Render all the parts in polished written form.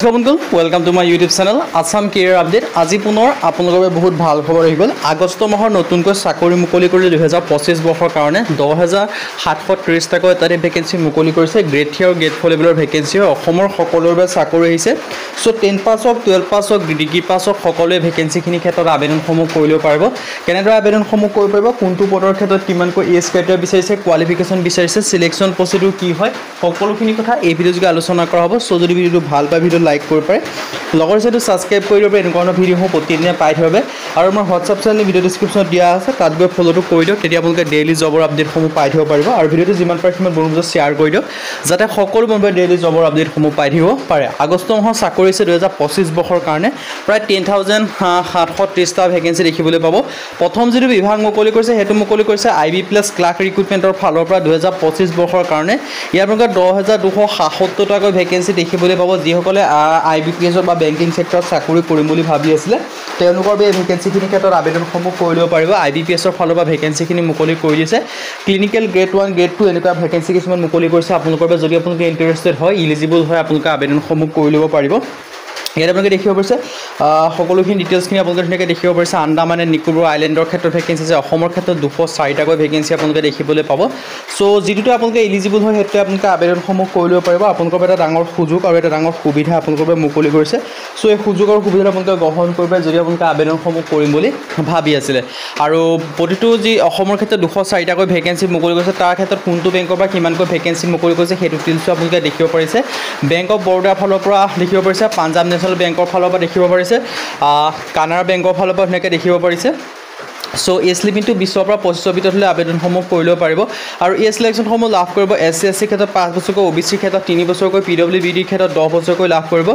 বন্ধুসকল welcome to my YouTube channel Assam career update. আজি পুনৰ আপোনালোকৰ বাবে বহুত ভাল খবৰ আহি গ'ল। আগষ্ট মাহৰ নতুনকৈ চাকৰি মুকলি কৰিলে 2025 বৰ্ষৰ কাৰণে 10,730টাকৈ এটা ভেকেঞ্চি মুকলি কৰিছে। গ্ৰেড 3 আৰু গ্ৰেড 4 লেভেলৰ ভেকেঞ্চি অসমৰ সকলোৰে বাবে চাকৰি আহিছে। সো 10 পাছ হওক 12 পাছ হওক ডিগ্ৰী পাছ হওক সকলোৱে ভেকেঞ্চিখিনিৰ ক্ষেত্ৰত আবেদনসমূহ কৰি ল'ব পাৰিব। কেনেদৰে আবেদনসমূহ কৰিব পাৰিব, কোনটো পদৰ ক্ষেত্ৰত কিমানকৈ এজ ক্ৰাইটেৰিয়া বিচাৰিছে, কোৱালিফিকেশ্যন বিচাৰিছে, সিলেকশ্যন প্ৰচিডিউৰ কি হয়, সকলোখিনি কথা এই ভিডিঅ' যোগে আলোচনা কৰা হ'ব। সো যদি ভিডিঅ'টো ভাল পায় ভিডিঅ' লাইক কৰিব পাৰে, লগৰ হিচাপে সাবস্ক্ৰাইব কৰি দিব। এনেকুৱা ধৰণৰ ভিডিঅ'সমূহ প্ৰতিদিনে পাই থাকিব আৰু আমাৰ হোৱাটছআপ চেনেল ভিডিঅ' ডিছক্ৰিপশ্যনত দিয়া আছে, তাত গৈ ফ'ল'টো কৰি দিয়ক। তেতিয়া আপোনালোকে ডেইলি জবৰ আপডেটসমূহ পাই থাকিব পাৰিব আৰু ভিডিঅ'টো যিমান পাৰে সিমান বন্ধুৰ শ্বেয়াৰ কৰি দিয়ক, যাতে সকলো বন্ধুৱে ডেইলি জবৰ আপডেটসমূহ পাই থাকিব পাৰে। আগষ্ট মাহৰ চাকৰি হৈছে 2025 বৰ্ষৰ কাৰণে প্ৰায় 10,730টা ভেকেঞ্চি দেখিবলৈ পাব। প্ৰথম যিটো বিভাগ মুকলি কৰিছে সেইটো মুকলি কৰিছে IB+ ক্লাৰ্ক ৰিক্ৰুটমেণ্টৰ ফালৰ পৰা 2025 বৰ্ষৰ কাৰণে। ইয়াৰ আপোনালোকে 10,267টাকৈ ভেকেঞ্চি দেখিবলৈ পাব। যিসকলে IBPS বা বেংকিং সেক্টৰত চাকৰি কৰিম বুলি ভাবি আছিলে তেওঁলোকৰ এই ভেকেঞ্চিখিনিৰ ক্ষেত্ৰত আবেদনসমূহ কৰি ল'ব পাৰিব। IBPSৰ ফালৰ পৰা ভেকেঞ্চিখিনি মুকলি কৰি দিছে। ক্লিনিকেল গ্ৰেড 1 গ্ৰেড 2 এনেকুৱা ভেকেঞ্চি কিছুমান মুকলি কৰিছে আপোনালোকৰ বাবে। যদি আপোনালোকে ইণ্টাৰেষ্টেড হয়, ইলিজিবল হয়, আপোনালোকে আবেদনসমূহ কৰি ল'ব পাৰিব। ইয়াত আপোনালোকে দেখিব পাৰিছে সকলোখিনি ডিটেইলছখিনি আপোনালোকে ধুনীয়াকৈ দেখিব পাৰিছে। আন্দামান এণ্ড নিকোবৰ আইলেণ্ডৰ ক্ষেত্ৰত ভেকেঞ্চি আছে। অসমৰ ক্ষেত্ৰত 204টাকৈ ভেকেঞ্চি আপোনালোকে দেখিবলৈ পাব। চ' যিটোতে আপোনালোকে ইলিজিবল হয় সেইটোতে আপোনালোকে আবেদনসমূহ কৰি ল'ব পাৰিব। আপোনালোকৰ বাবে এটা ডাঙৰ সুযোগ আৰু এটা ডাঙৰ সুবিধা আপোনালোকৰ বাবে মুকলি কৰিছে। চ' এই সুযোগ আৰু সুবিধাটো আপোনালোকে গ্ৰহণ কৰিব পাৰে যদি আপোনালোকে আবেদনসমূহ কৰিম বুলি ভাবি আছিলে। আৰু প্ৰতিটো যি অসমৰ ক্ষেত্ৰত 204টাকৈ ভেকেঞ্চি মুকলি কৰিছে, তাৰ ক্ষেত্ৰত কোনটো বেংকৰ পৰা কিমানকৈ ভেকেঞ্চি মুকলি কৰিছে সেইটো ডিটেইলছো আপোনালোকে দেখিব পাৰিছে। বেংক অফ বৰোদাৰ ফালৰ পৰা দেখিব পাৰিছে, পাঞ্জাৱ নেশ্যনেল বেংকৰ ফালৰ পৰা দেখিব পাৰিছে, কানাড়া বেংকৰ ফালৰ পৰা ধুনীয়াকৈ দেখিব পাৰিছে। চ' এজ লিমিটটো 20ৰ পৰা 25ৰ ভিতৰত হ'লে আবেদনসমূহ কৰি ল'ব পাৰিব। আৰু এই চিলেকশ্যনসমূহ লাভ কৰিব SC SC ক্ষেত্ৰত 5 বছৰকৈ, OBC ক্ষেত্ৰত 3 বছৰকৈ, PWBD ক্ষেত্ৰত 10 বছৰকৈ লাভ কৰিব।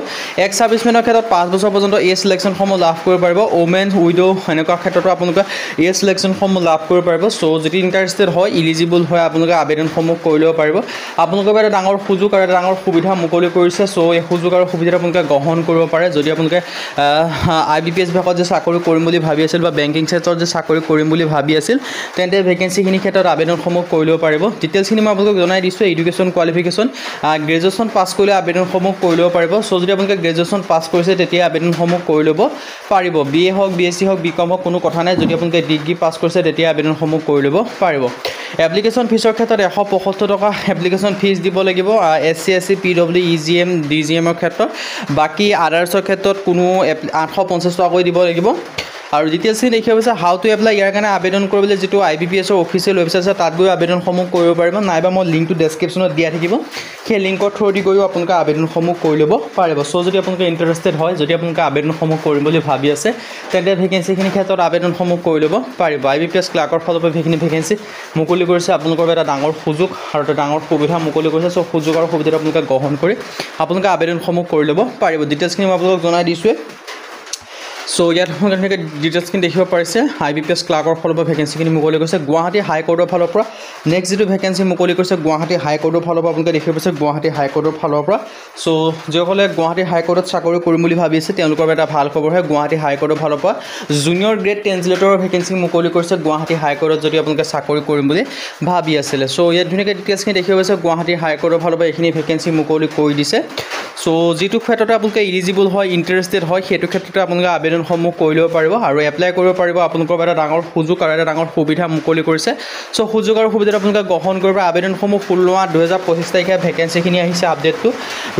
এক্স ছাৰ্ভিচমেনৰ ক্ষেত্ৰত 5 বছৰ পৰ্যন্ত এই চিলেকশ্যনসমূহ লাভ কৰিব পাৰিব। ওমেন উইডো এনেকুৱা ক্ষেত্ৰতো আপোনালোকে এই চিলেকশ্যনসমূহ লাভ কৰিব পাৰিব। চ' যদি ইণ্টাৰেষ্টেড হয়, ইলিজিবল হয়, আপোনালোকে আবেদনসমূহ কৰি ল'ব পাৰিব। আপোনালোকৰ বাবে এটা ডাঙৰ সুযোগ আৰু এটা ডাঙৰ সুবিধা মুকলি কৰিছে। চ' এই সুযোগ আৰু সুবিধাটো আপোনালোকে গ্ৰহণ কৰিব পাৰে যদি আপোনালোকে IBPS বিভাগত যে চাকৰি কৰিম বুলি ভাবি আছিল বা বেংকিং ক্ষেত্ৰত যে চাকৰি কৰিম বুলি ভাবি আছিল, তেন্তে ভেকেঞ্চিখিনিৰ ক্ষেত্ৰত আবেদনসমূহ কৰি ল'ব পাৰিব। ডিটেইলছখিনি মই আপোনালোকক জনাই দিছোঁ। এডুকেশ্যন কোৱালিফিকেশ্যন গ্ৰেজুৱেশ্যন পাছ কৰিলে আবেদনসমূহ কৰি ল'ব পাৰিব। চ' যদি আপোনালোকে গ্ৰেজুৱেশ্যন পাছ কৰিছে তেতিয়া আবেদনসমূহ কৰি ল'ব পাৰিব। BA হওক, BSc হওক, BCom হওক, কোনো কথা নাই। যদি আপোনালোকে ডিগ্ৰী পাছ কৰিছে তেতিয়া আবেদনসমূহ কৰি ল'ব পাৰিব। এপ্লিকেশ্যন ফিজৰ ক্ষেত্ৰত 175 টকা এপ্লিকেশ্যন ফিজ দিব লাগিব SC SC PW EGM DGMৰ ক্ষেত্ৰত। বাকী আদাৰ্ছৰ ক্ষেত্ৰত কোনো 850 টকাকৈ দিব লাগিব। আৰু ডিটেইলছখিনি দেখিব পাৰিছে হাউ টু এপ্লাই। ইয়াৰ কাৰণে আবেদন কৰিবলৈ যিটো IBPSৰ অফিচিয়েল ৱেবছাইট আছে তাত গৈ আবেদনসমূহ কৰিব পাৰিব, নাইবা মই লিংকটো ডেছক্ৰিপশ্যনত দিয়া থাকিব, সেই লিংকৰ থ্ৰুদি গৈও আপোনালোকে আবেদনসমূহ কৰি ল'ব পাৰিব। চ' যদি আপোনালোকে ইণ্টাৰেষ্টেড হয়, যদি আপোনালোকে আবেদনসমূহ কৰিম বুলি ভাবি আছে, তেন্তে ভেকেঞ্চিখিনিৰ ক্ষেত্ৰত আবেদনসমূহ কৰি ল'ব পাৰিব। IBPS ক্লাৰ্কৰ ফালৰ পৰা সেইখিনি ভেকেঞ্চি মুকলি কৰিছে। আপোনালোকৰ এটা ডাঙৰ সুযোগ আৰু এটা ডাঙৰ সুবিধা মুকলি কৰিছে। চ' সুযোগ আৰু সুবিধাটো আপোনালোকে গ্ৰহণ কৰি আপোনালোকে আবেদনসমূহ কৰি ল'ব পাৰিব। ডিটেইলছখিনি মই আপোনালোকক জনাই দিছোঁৱে। চ' ইয়াত আপোনালোকে ডিটেইলছখিনি দেখিব পাৰিছে। IBPS ক্লাৰ্কৰ ফালৰ পৰা ভেকেঞ্চিখিনি মুকলি কৰিছে। গুৱাহাটী হাইকোৰ্টৰ ফালৰ পৰা নেক্সট যিটো ভেকেঞ্চি মুকলি কৰিছে গুৱাহাটী হাইকোৰ্টৰ ফালৰ পৰা আপোনালোকে দেখিব পাৰিছে। গুৱাহাটী হাইকোৰ্টৰ ফালৰ পৰা চ' যিসকলে গুৱাহাটী হাইকোৰ্টত চাকৰি কৰিম বুলি ভাবি আছে তেওঁলোকৰ এটা ভাল খবৰ হয়। গুৱাহাটী হাইকোৰ্টৰ ফালৰ পৰা জুনিয়ৰ গ্ৰেড ট্ৰেঞ্চলেটৰৰ ভেকেঞ্চি মুকলি কৰিছে গুৱাহাটী হাইকোৰ্টত যদি আপোনালোকে চাকৰি কৰিম বুলি ভাবি আছিলে। চ' ইয়াত ধুনীয়াকৈ ডিটেইলছখিনি দেখিব পাৰিছে। গুৱাহাটী হাইকোৰ্টৰ ফালৰ পৰা এইখিনি ভেকেঞ্চি মুকলি কৰি দিছে। চ' যিটো ক্ষেত্ৰতে আপোনালোকে ইলিজিবল হয়, ইণ্টাৰেষ্টেড হয়, সেইটো ক্ষেত্ৰতে আপোনালোকে আবেদনসমূহ কৰি ল'ব পাৰিব আৰু এপ্লাই কৰিব পাৰিব। আপোনালোকৰ এটা ডাঙৰ সুযোগ আৰু এটা ডাঙৰ সুবিধা মুকলি কৰিছে। চ' সুযোগ আৰু সুবিধাটো আপোনালোকে গ্ৰহণ কৰিব। আবেদনসমূহ 16/8/2025 তাৰিখে ভেকেঞ্চিখিনি আহিছে। আপডেটটো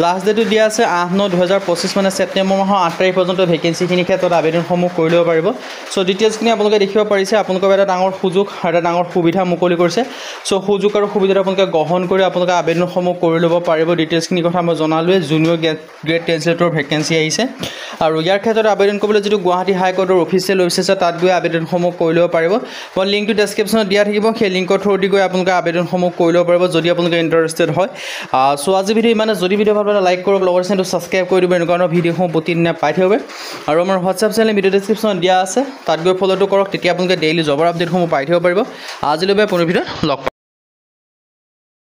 লাষ্ট ডেটটো দিয়া আছে 8/9/2025 মানে ছেপ্টেম্বৰ মাহৰ 8 তাৰিখ পৰ্যন্ত ভেকেঞ্চিখিনিৰ ক্ষেত্ৰত আবেদনসমূহ কৰি ল'ব পাৰিব। চ' ডিটেইলছখিনি আপোনালোকে দেখিব পাৰিছে। আপোনালোকৰ এটা ডাঙৰ সুযোগ আৰু এটা ডাঙৰ সুবিধা মুকলি কৰিছে। চ' সুযোগ আৰু সুবিধাটো আপোনালোকে গ্ৰহণ কৰি আপোনালোকে আবেদনসমূহ কৰি ল'ব পাৰিব। ডিটেইলছখিনি কথা মই জনালোৱে। জুনিয়ৰ গ্ৰেড ট্ৰেঞ্চলেটৰ ভেকেঞ্চি আহিছে আৰু ইয়াৰ ক্ষেত্ৰত আবেদন কৰিবলৈ যিটো গুৱাহাটী হাইকোৰ্টৰ অফিচিয়েল ৱেবছাইট আছে তাত গৈ আবেদনসমূহ কৰি ল'ব পাৰিব। মই লিংকটো ডেছক্ৰিপশ্যনত দিয়া থাকিব, সেই লিংকৰ থ্ৰুদি গৈ আপোনালোকে আবেদনসমূহ কৰি ল'ব পাৰিব যদি আপোনালোকে ইণ্টাৰেষ্টেড হয়। চ' আজি ভিডিঅ' ইমানে। যদি ভিডিঅ' ভাল পালে লাইক কৰক, লগৰ চেনেলটো ছাবস্ক্ৰাইব কৰি দিব। এনেকুৱা ধৰণৰ ভিডিঅ'সমূহ প্ৰতিদিনে পাই থাকিব। আৰু আমাৰ হোৱাটছআপ চেনেল ভিডিঅ' ডেছক্ৰিপশ্যনত দিয়া আছে, তাত গৈ ফ'ল'টো কৰক। তেতিয়া আপোনালোকে ডেইলি জবৰ আপডেটসমূহ পাই থাকিব পাৰিব। আজিলৈ পুনৰ ভিডিঅ'ত লগ পাম।